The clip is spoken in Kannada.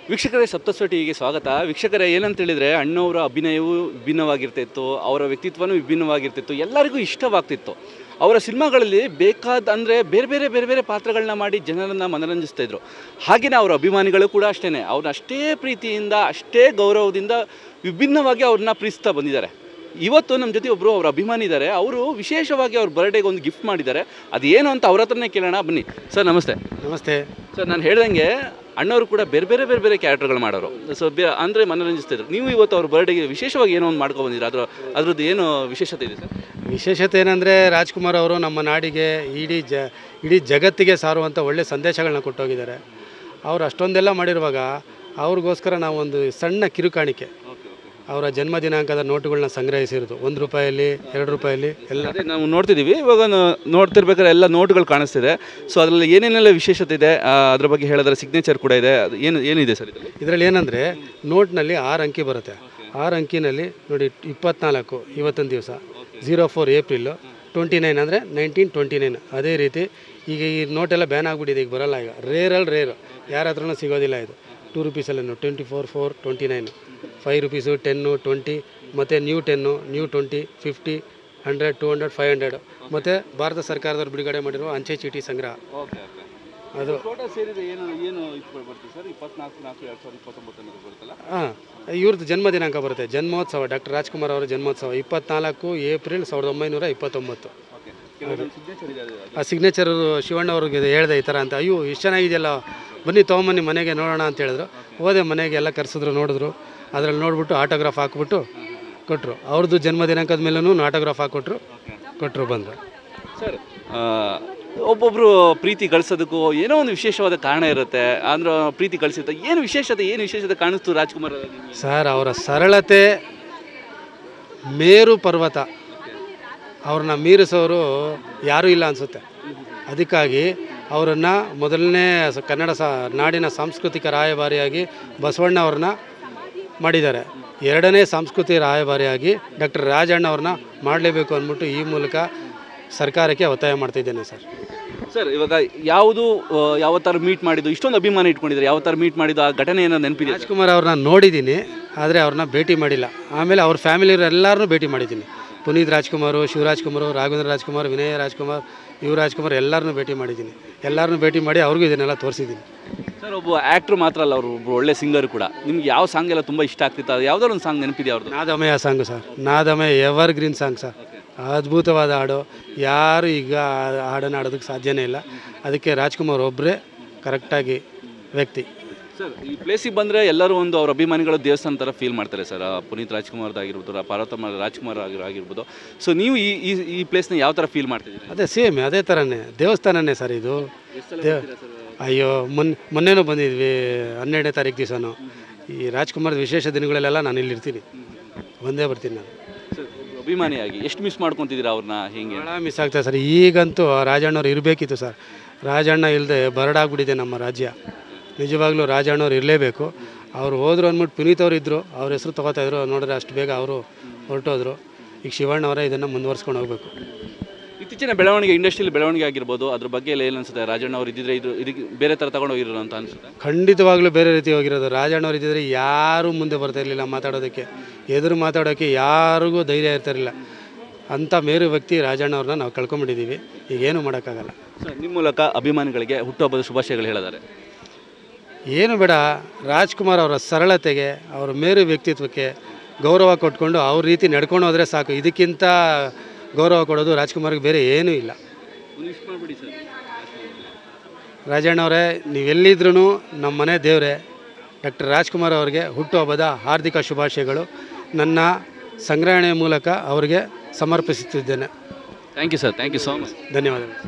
ವೀಕ್ಷಕರೇ, ಸಪ್ತಸ್ವಟಿಗೆ ಸ್ವಾಗತ. ವೀಕ್ಷಕರೇ, ಏನಂತ ಹೇಳಿದರೆ, ಅಣ್ಣವರ ಅಭಿನಯವೂ ವಿಭಿನ್ನವಾಗಿರ್ತಿತ್ತು, ಅವರ ವ್ಯಕ್ತಿತ್ವನೂ ವಿಭಿನ್ನವಾಗಿರ್ತಿತ್ತು, ಎಲ್ಲರಿಗೂ ಇಷ್ಟವಾಗ್ತಿತ್ತು. ಅವರ ಸಿನಿಮಾಗಳಲ್ಲಿ ಬೇಕಾದ ಬೇರೆ ಬೇರೆ ಪಾತ್ರಗಳನ್ನ ಮಾಡಿ ಜನರನ್ನು ಮನರಂಜಿಸ್ತಾಯಿದ್ರು. ಹಾಗೆಯೇ ಅವರ ಅಭಿಮಾನಿಗಳು ಕೂಡ ಅಷ್ಟೇ, ಅವ್ರನ್ನ ಅಷ್ಟೇ ಪ್ರೀತಿಯಿಂದ ಅಷ್ಟೇ ಗೌರವದಿಂದ ವಿಭಿನ್ನವಾಗಿ ಅವ್ರನ್ನ ಪ್ರೀತಿಸ್ತಾ ಬಂದಿದ್ದಾರೆ. ಇವತ್ತು ನಮ್ಮ ಜೊತೆ ಒಬ್ಬರು ಅವರ ಅಭಿಮಾನಿ ಇದ್ದಾರೆ. ಅವರು ವಿಶೇಷವಾಗಿ ಅವ್ರ ಬರ್ಡೇಗೆ ಒಂದು ಗಿಫ್ಟ್ ಮಾಡಿದ್ದಾರೆ. ಅದೇನು ಅಂತ ಅವ್ರ ಹತ್ರನೇ ಕೇಳೋಣ ಬನ್ನಿ. ಸರ್ ನಮಸ್ತೆ. ನಮಸ್ತೆ ಸರ್, ನಾನು ಹೇಳ್ದಂಗೆ ಅಣ್ಣವರು ಕೂಡ ಬೇರೆ ಕ್ಯಾರೆಕ್ಟರ್ಗಳು ಮಾಡೋರು. ಸೊ ಅಂದರೆ ಮನರಂಜಿಸ್ತಿದ್ರು. ನೀವು ಇವತ್ತು ಅವ್ರ ಬರ್ಡೇಗೆ ವಿಶೇಷವಾಗಿ ಏನೋ ಒಂದು ಮಾಡ್ಕೊಬಂದಿರ, ಅದ್ರದ್ದು ಏನು ವಿಶೇಷತೆ ಇದೆ ಸರ್? ವಿಶೇಷತೆ ಏನಂದರೆ, ರಾಜ್ಕುಮಾರ್ ಅವರು ನಮ್ಮ ನಾಡಿಗೆ ಇಡೀ ಜಗತ್ತಿಗೆ ಸಾರುವಂಥ ಒಳ್ಳೆ ಸಂದೇಶಗಳನ್ನ ಕೊಟ್ಟೋಗಿದ್ದಾರೆ. ಅವರು ಅಷ್ಟೊಂದೆಲ್ಲ ಮಾಡಿರುವಾಗ ಅವ್ರಿಗೋಸ್ಕರ ನಾವು ಒಂದು ಸಣ್ಣ ಕಿರುಕಾಣಿಕೆ, ಅವರ ಜನ್ಮ ದಿನಾಂಕದ ನೋಟುಗಳನ್ನ ಸಂಗ್ರಹಿಸಿರೋದು. 1 ರೂಪಾಯಲ್ಲಿ, 2 ರೂಪಾಯಲ್ಲಿ ಎಲ್ಲ ನಾವು ನೋಡ್ತಿದ್ದೀವಿ. ಇವಾಗ ನೋಡ್ತಿರ್ಬೇಕಾದ್ರೆ ಎಲ್ಲ ನೋಟುಗಳು ಕಾಣಿಸ್ತಿದೆ. ಸೊ ಅದರಲ್ಲಿ ಏನೇನೆಲ್ಲ ವಿಶೇಷತೆ ಇದೆ ಅದ್ರ ಬಗ್ಗೆ ಹೇಳಿದ್ರೆ, ಸಿಗ್ನೇಚರ್ ಕೂಡ ಇದೆ. ಅದು ಏನಿದೆ ಸರ್ ಇದರಲ್ಲಿ? ಏನಂದರೆ, ನೋಟ್ನಲ್ಲಿ 6 ಅಂಕಿ ಬರುತ್ತೆ. 6 ಅಂಕಿನಲ್ಲಿ ನೋಡಿ, 24 ಇವತ್ತಿನ ದಿವಸ, 04 ಏಪ್ರಿಲು, 29 ಅಂದರೆ 1929. ಅದೇ ರೀತಿ ಈಗ ಈ ನೋಟೆಲ್ಲ ಬ್ಯಾನ್ ಆಗಿಬಿಟ್ಟಿದೆ, ಈಗ ಬರೋಲ್ಲ. ಈಗ ರೇರ್ ಯಾರ ಹತ್ರನೂ ಸಿಗೋದಿಲ್ಲ. ಇದು 2 ರೂಪೀಸಲ್ಲೂ 24, 4, 29, 5 ರೂಪೀಸು, 10, 20, ಮತ್ತು ನ್ಯೂ 10, ನ್ಯೂ 20, 50, 100, 200, 500, ಮತ್ತು ಭಾರತ ಸರ್ಕಾರದವ್ರು ಬಿಡುಗಡೆ ಮಾಡಿರುವ ಅಂಚೆ ಚೀಟಿ ಸಂಗ್ರಹ. ಅದು ಹಾಂ, ಇವ್ರದ್ದು ಜನ್ಮ ದಿನಾಂಕ ಬರುತ್ತೆ. ಜನ್ಮೋತ್ಸವ, ಡಾಕ್ಟರ್ ರಾಜ್ಕುಮಾರ್ ಅವರ ಜನ್ಮೋತ್ಸವ 24 ಏಪ್ರಿಲ್ 1929. ಆ ಸಿಗ್ನೇಚರು ಶಿವಣ್ಣ ಅವ್ರಿಗೆ ಹೇಳಿದೆ ಈ ಥರ ಅಂತ. ಅಯ್ಯೋ ಇಷ್ಟು ಚೆನ್ನಾಗಿದೆಯಲ್ಲ, ಬನ್ನಿ ತೊಗೊಂಬನ್ನಿ ಮನೆಗೆ ನೋಡೋಣ ಅಂತ ಹೇಳಿದ್ರು. ಹೋದೆ, ಮನೆಗೆ ಎಲ್ಲ ಕರೆಸಿದ್ರು, ನೋಡಿದ್ರು. ಅದರಲ್ಲಿ ನೋಡಿಬಿಟ್ಟು ಆಟೋಗ್ರಾಫ್ ಹಾಕ್ಬಿಟ್ಟು ಕೊಟ್ಟರು. ಅವ್ರದ್ದು ಜನ್ಮ ದಿನಾಂಕದ ಮೇಲೂ ಆಟೋಗ್ರಾಫ್ ಕೊಟ್ಟರು ಬಂದರು. ಸರ್, ಒಬ್ಬೊಬ್ಬರು ಪ್ರೀತಿ ಗಳಿಸೋದಕ್ಕೂ ಏನೋ ಒಂದು ವಿಶೇಷವಾದ ಕಾರಣ ಇರುತ್ತೆ. ಅಂದ್ರೆ ಪ್ರೀತಿ ಗಳಿಸುತ್ತೆ, ಏನು ವಿಶೇಷತೆ ಕಾಣಿಸ್ತು ರಾಜ್ಕುಮಾರ್? ಸರ್, ಅವರ ಸರಳತೆ ಮೇರು ಪರ್ವತ. ಅವ್ರನ್ನ ಮೀರಿಸೋರು ಯಾರೂ ಇಲ್ಲ ಅನಿಸುತ್ತೆ. ಅದಕ್ಕಾಗಿ ಅವರನ್ನು ಮೊದಲನೇ ಕನ್ನಡ ನಾಡಿನ ಸಾಂಸ್ಕೃತಿಕ ರಾಯಭಾರಿಯಾಗಿ ಬಸವಣ್ಣ ಅವ್ರನ್ನ ಮಾಡಿದ್ದಾರೆ. 2ನೇ ಸಾಂಸ್ಕೃತಿಕ ರಾಯಭಾರಿಯಾಗಿ ಡಾಕ್ಟರ್ ರಾಜಣ್ಣ ಅವ್ರನ್ನ ಮಾಡಲೇಬೇಕು ಅಂದ್ಬಿಟ್ಟು ಈ ಮೂಲಕ ಸರ್ಕಾರಕ್ಕೆ ಒತ್ತಾಯ ಮಾಡ್ತಾಯಿದ್ದೇನೆ ಸರ್. ಸರ್, ಇವಾಗ ಯಾವ ಥರ ಮೀಟ್ ಮಾಡಿದ್ದು, ಇಷ್ಟೊಂದು ಅಭಿಮಾನ ಇಟ್ಕೊಂಡಿದ್ದಾರೆ, ಯಾವ ಥರ ಮೀಟ್ ಮಾಡಿದ್ದು, ಆ ಘಟನೆ ಏನೋ ನೆನಪಿದೆ? ರಾಜ್ಕುಮಾರ್ ಅವ್ರನ್ನ ನೋಡಿದ್ದೀನಿ, ಆದರೆ ಅವ್ರನ್ನ ಭೇಟಿ ಮಾಡಿಲ್ಲ. ಆಮೇಲೆ ಅವ್ರ ಫ್ಯಾಮಿಲಿಯವ್ರು ಎಲ್ಲರನ್ನೂ ಭೇಟಿ ಮಾಡಿದ್ದೀನಿ. ಪುನೀತ್ ರಾಜ್ಕುಮಾರು, ಶಿವರಾಜ್ಕುಮಾರು, ರಾಘವೇಂದ್ರ ರಾಜ್ಕುಮಾರ್, ವಿನಯ ರಾಜ್ಕುಮಾರ್, ಯುವರಾಜ್ಕುಮಾರ್ ಎಲ್ಲರನ್ನೂ ಭೇಟಿ ಮಾಡಿದ್ದೀನಿ. ಎಲ್ಲರನ್ನೂ ಭೇಟಿ ಮಾಡಿ ಅವ್ರಿಗೂ ಇದನ್ನೆಲ್ಲ ತೋರಿಸಿದ್ದೀನಿ. ಸರ್, ಒಬ್ಬ ಆ್ಯಕ್ಟ್ರು ಮಾತ್ರ ಅಲ್ಲ, ಅವರು ಒಬ್ಬ ಒಳ್ಳೆ ಸಿಂಗರ್ ಕೂಡ. ನಿಮ್ಗೆ ಯಾವ ಸಾಂಗ್ ಎಲ್ಲ ತುಂಬ ಇಷ್ಟ ಆಗ್ತಿತ್ತು? ಅದು ಯಾವುದಾದ್ರು ಒಂದು ಸಾಂಗ್ ನೆನಪಿದೆ ಅವ್ರದ್ದು? Nadamaya song sir. Nadamaya evergreen song sir. ಅದ್ಭುತವಾದ ಹಾಡು. ಯಾರು ಈಗ ಹಾಡನ್ನು ಆಡೋದಕ್ಕೆ ಸಾಧ್ಯನೇ ಇಲ್ಲ. ಅದಕ್ಕೆ ರಾಜ್ಕುಮಾರ್ ಒಬ್ಬರೇ ಕರೆಕ್ಟಾಗಿ ವ್ಯಕ್ತಿ. ಸರ್, ಈ ಪ್ಲೇಸಿಗೆ ಬಂದರೆ ಎಲ್ಲರೂ ಒಂದು ಅವ್ರ ಅಭಿಮಾನಿಗಳು ದೇವಸ್ಥಾನ ಥರ ಫೀಲ್ ಮಾಡ್ತಾರೆ ಸರ್. ಪುನೀತ್ ರಾಜ್ಕುಮಾರ್ದಾಗಿರ್ಬೋದು, ಪಾರ್ವತಮ್ಮ ರಾಜ್ಕುಮಾರ್ ಆಗಿರ್ಬೋದು. ಸೊ ನೀವು ಈ ಪ್ಲೇಸ್ನ ಯಾವ ಥರ ಫೀಲ್ ಮಾಡ್ತಿದ್ದೀರಿ? ಅದೇ ಸೇಮ್ ಅದೇ ಥರನೇ, ದೇವಸ್ಥಾನನೇ ಸರ್ ಇದು. ಅಯ್ಯೋ, ಮೊನ್ನೆನೂ ಬಂದಿದ್ವಿ, 12ನೇ ತಾರೀಕು ದಿವಸನೂ. ಈ ರಾಜ್ಕುಮಾರ್ದ ವಿಶೇಷ ದಿನಗಳಲ್ಲೆಲ್ಲ ನಾನು ಇಲ್ಲಿರ್ತೀನಿ, ಒಂದೇ ಬರ್ತೀನಿ ನಾನು. ಸರ್, ಅಭಿಮಾನಿಯಾಗಿ ಎಷ್ಟು ಮಿಸ್ ಮಾಡ್ಕೊತಿದ್ದೀರಾ ಅವ್ರನ್ನ? ಹಿಂಗೆ ಭಾಳ ಮಿಸ್ ಆಗ್ತದೆ ಸರ್. ಈಗಂತೂ ರಾಜಣ್ಣವ್ರು ಇರಬೇಕಿತ್ತು ಸರ್. ರಾಜಣ್ಣ ಇಲ್ಲದೆ ಬರಡಾಗ್ಬಿಟ್ಟಿದೆ ನಮ್ಮ ರಾಜ್ಯ. ನಿಜವಾಗ್ಲೂ ರಾಜಣ್ಣವ್ರು ಇರಲೇಬೇಕು. ಅವ್ರು ಹೋದ್ರು ಅಂದ್ಬಿಟ್ಟು ಪುನೀತ್ ಅವರು ಇದ್ದರು, ಅವ್ರ ಹೆಸರು ತೊಗೋತಾಯಿದ್ರು. ನೋಡಿದ್ರೆ ಅಷ್ಟು ಬೇಗ ಅವರು ಹೊರಟೋದ್ರು. ಈಗ ಶಿವಣ್ಣವರೇ ಇದನ್ನು ಮುಂದುವರ್ಸ್ಕೊಂಡು ಹೋಗಬೇಕು. ಇತ್ತೀಚಿನ ಬೆಳವಣಿಗೆ, ಇಂಡಸ್ಟ್ರಿಯಲ್ಲಿ ಬೆಳವಣಿಗೆ ಆಗಿರ್ಬೋದು, ಅದ್ರ ಬಗ್ಗೆ ಎಲ್ಲ ಏನು ಅನಿಸುತ್ತೆ? ರಾಜಣ್ಣ ಅವ್ರು ಇದ್ದಿದ್ರೆ ಇದಕ್ಕೆ ಬೇರೆ ಥರ ತಗೊಂಡೋಗಿರೋ ಅಂತ ಅನಿಸುತ್ತೆ? ಖಂಡಿತವಾಗ್ಲೂ ಬೇರೆ ರೀತಿ ಹೋಗಿರೋದು. ರಾಜಣ್ಣವ್ರು ಇದ್ದಿದ್ರೆ ಯಾರೂ ಮುಂದೆ ಬರ್ತಾ ಇರಲಿಲ್ಲ ಮಾತಾಡೋದಕ್ಕೆ. ಎದುರು ಮಾತಾಡೋಕ್ಕೆ ಯಾರಿಗೂ ಧೈರ್ಯ ಇರ್ತಿರಲಿಲ್ಲ. ಅಂಥ ಮೇರು ವ್ಯಕ್ತಿ ರಾಜಣ್ಣವ್ರನ್ನ ನಾವು ಕಳ್ಕೊಂಬಿಟ್ಟಿದ್ದೀವಿ. ಈಗೇನು ಮಾಡೋಕ್ಕಾಗಲ್ಲ. ಸರ್, ನಿಮ್ಮ ಮೂಲಕ ಅಭಿಮಾನಿಗಳಿಗೆ ಹುಟ್ಟುಹಬ್ಬದ ಶುಭಾಶಯಗಳು ಹೇಳಿದ್ದಾರೆ. ಏನು ಬೇಡ, ರಾಜ್ಕುಮಾರ್ ಅವರ ಸರಳತೆಗೆ, ಅವರ ಮೇರು ವ್ಯಕ್ತಿತ್ವಕ್ಕೆ ಗೌರವ ಕೊಟ್ಕೊಂಡು ಅವ್ರ ರೀತಿ ನಡ್ಕೊಂಡು ಹೋದರೆ ಸಾಕು. ಇದಕ್ಕಿಂತ ಗೌರವ ಕೊಡೋದು ರಾಜ್ಕುಮಾರ್ಗೆ ಬೇರೆ ಏನೂ ಇಲ್ಲ. ರಾಜಣ್ಣವರೇ, ನೀವೆಲ್ಲಿದ್ರೂ ನಮ್ಮ ಮನೆ ದೇವರೇ. ಡಾಕ್ಟರ್ ರಾಜ್ಕುಮಾರ್ ಅವರಿಗೆ ಹುಟ್ಟುಹಬ್ಬದ ಹಾರ್ದಿಕ ಶುಭಾಶಯಗಳು ನನ್ನ ಸಂಗ್ರಹಣೆಯ ಮೂಲಕ ಅವರಿಗೆ ಸಮರ್ಪಿಸುತ್ತಿದ್ದೇನೆ. Thank you sir, thank you so much. ಧನ್ಯವಾದಗಳು.